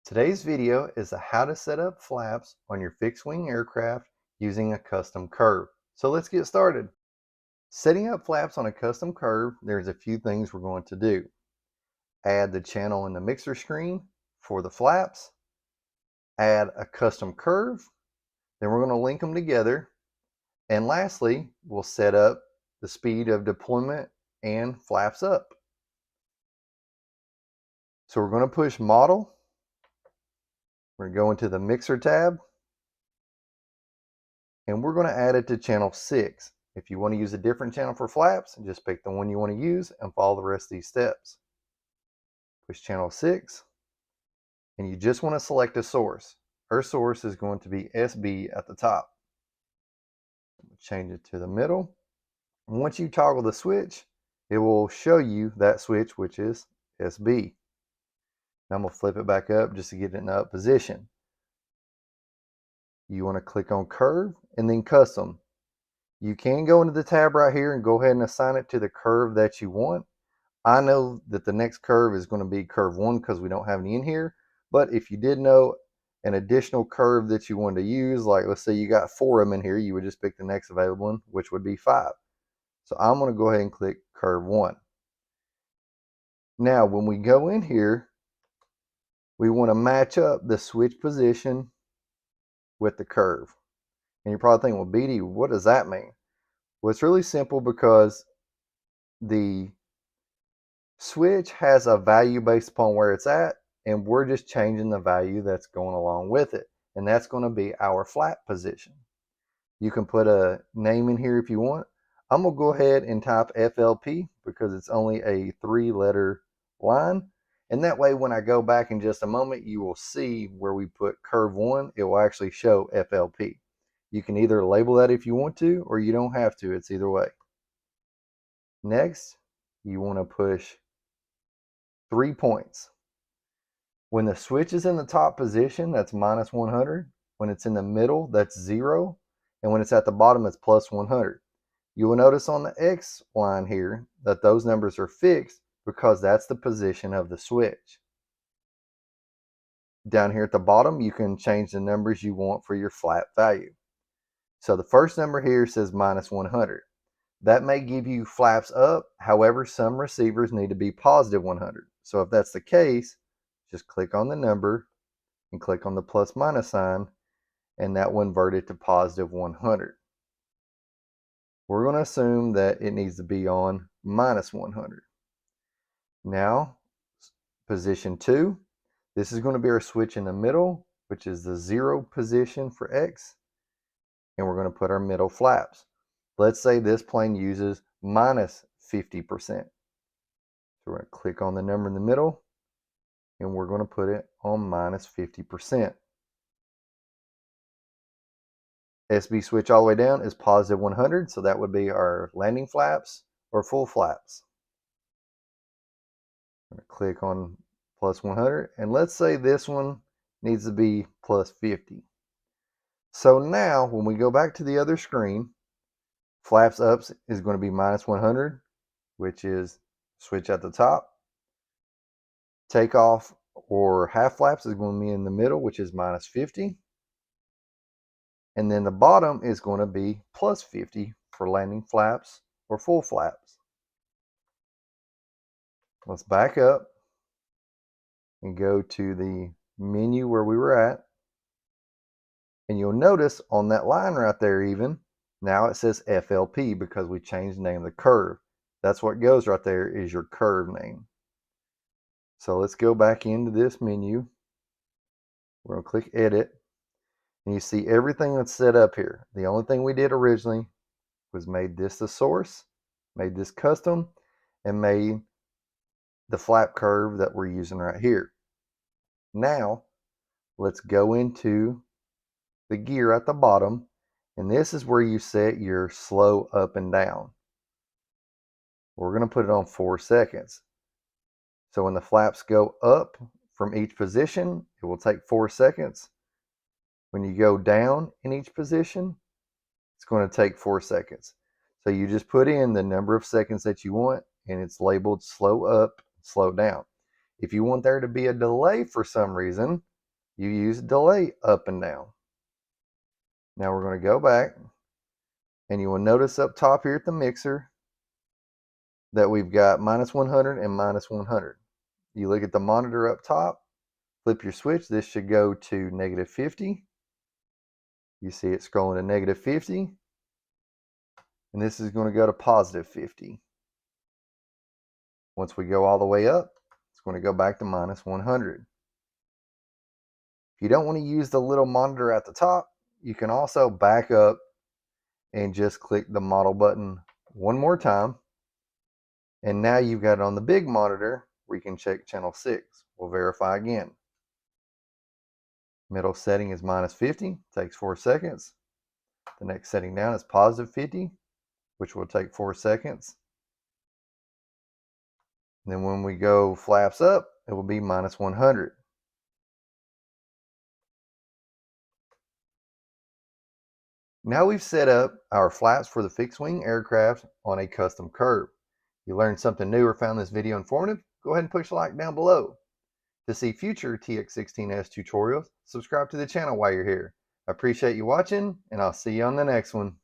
Today's video is how to set up flaps on your fixed-wing aircraft using a custom curve. So let's get started. Setting up flaps on a custom curve, there's a few things we're going to do. Add the channel in the mixer screen for the flaps, add a custom curve, then we're going to link them together, and lastly, we'll set up the speed of deployment and flaps up. So we're going to push model. We're going to go into the mixer tab, and we're going to add it to channel 6. If you want to use a different channel for flaps, just pick the one you want to use and follow the rest of these steps. Push channel 6, and you just want to select a source. Our source is going to be SB at the top. Change it to the middle. And once you toggle the switch, it will show you that switch, which is SB. Now I'm going to flip it back up just to get it in the up position. You want to click on curve and then custom. You can go into the tab right here and go ahead and assign it to the curve that you want. I know that the next curve is going to be curve 1 because we don't have any in here. But if you did know an additional curve that you wanted to use, like let's say you got 4 of them in here, you would just pick the next available one, which would be 5. So I'm going to go ahead and click curve 1. Now when we go in here, we want to match up the switch position with the curve. And you're probably thinking, well, BD, what does that mean? Well, it's really simple because the switch has a value based upon where it's at, and we're just changing the value that's going along with it. And that's going to be our flap position. You can put a name in here if you want. I'm going to go ahead and type FLP because it's only a 3-letter line. And that way, when I go back in just a moment, you will see where we put curve 1, it will actually show FLP. You can either label that if you want to, or you don't have to. It's either way. Next, you want to push 3 points. When the switch is in the top position, that's minus 100. When it's in the middle, that's 0. And when it's at the bottom, it's plus 100. You will notice on the X line here that those numbers are fixed because that's the position of the switch. Down here at the bottom, you can change the numbers you want for your flap value. So the first number here says minus 100. That may give you flaps up. However, some receivers need to be positive 100. So if that's the case, just click on the number and click on the plus minus sign, and that will invert it to positive 100. We're going to assume that it needs to be on minus 100. Now, position 2, this is going to be our switch in the middle, which is the 0 position for X, and we're going to put our middle flaps. Let's say this plane uses minus 50%. So we're going to click on the number in the middle, and we're going to put it on minus 50%. SB switch all the way down is positive 100, so that would be our landing flaps or full flaps. I'm going to click on plus 100, and let's say this one needs to be plus 50. So now when we go back to the other screen, flaps ups is going to be minus 100, which is switch at the top. Takeoff or half flaps is going to be in the middle, which is minus 50. And then the bottom is going to be plus 50 for landing flaps or full flaps. Let's back up and go to the menu where we were at. And you'll notice on that line right there even, now it says FLP because we changed the name of the curve. That's what goes right there is your curve name. So let's go back into this menu. We're going to click edit. And you see everything that's set up here. The only thing we did originally was made this the source, made this custom, and made the flap curve that we're using right here. Now, let's go into the gear at the bottom, and this is where you set your slow up and down. We're going to put it on 4 seconds. So when the flaps go up from each position, it will take 4 seconds. When you go down in each position, it's going to take 4 seconds. So you just put in the number of seconds that you want, and it's labeled slow up, slow down. If you want there to be a delay for some reason, you use delay up and down. Now we're going to go back, and you will notice up top here at the mixer that we've got -100 and -100. You look at the monitor up top, flip your switch, this should go to -50. You see it scrolling to -50, and this is going to go to +50. Once we go all the way up, it's going to go back to -100. If you don't want to use the little monitor at the top, you can also back up and just click the model button one more time. And now you've got it on the big monitor where you can check channel 6. We'll verify again. Middle setting is -50, takes 4 seconds. The next setting down is +50, which will take 4 seconds. And then when we go flaps up, it will be -100. Now we've set up our flaps for the fixed-wing aircraft on a custom curve. If you learned something new or found this video informative, go ahead and push a like down below. To see future TX16s tutorials, subscribe to the channel while you're here. I appreciate you watching, and I'll see you on the next one.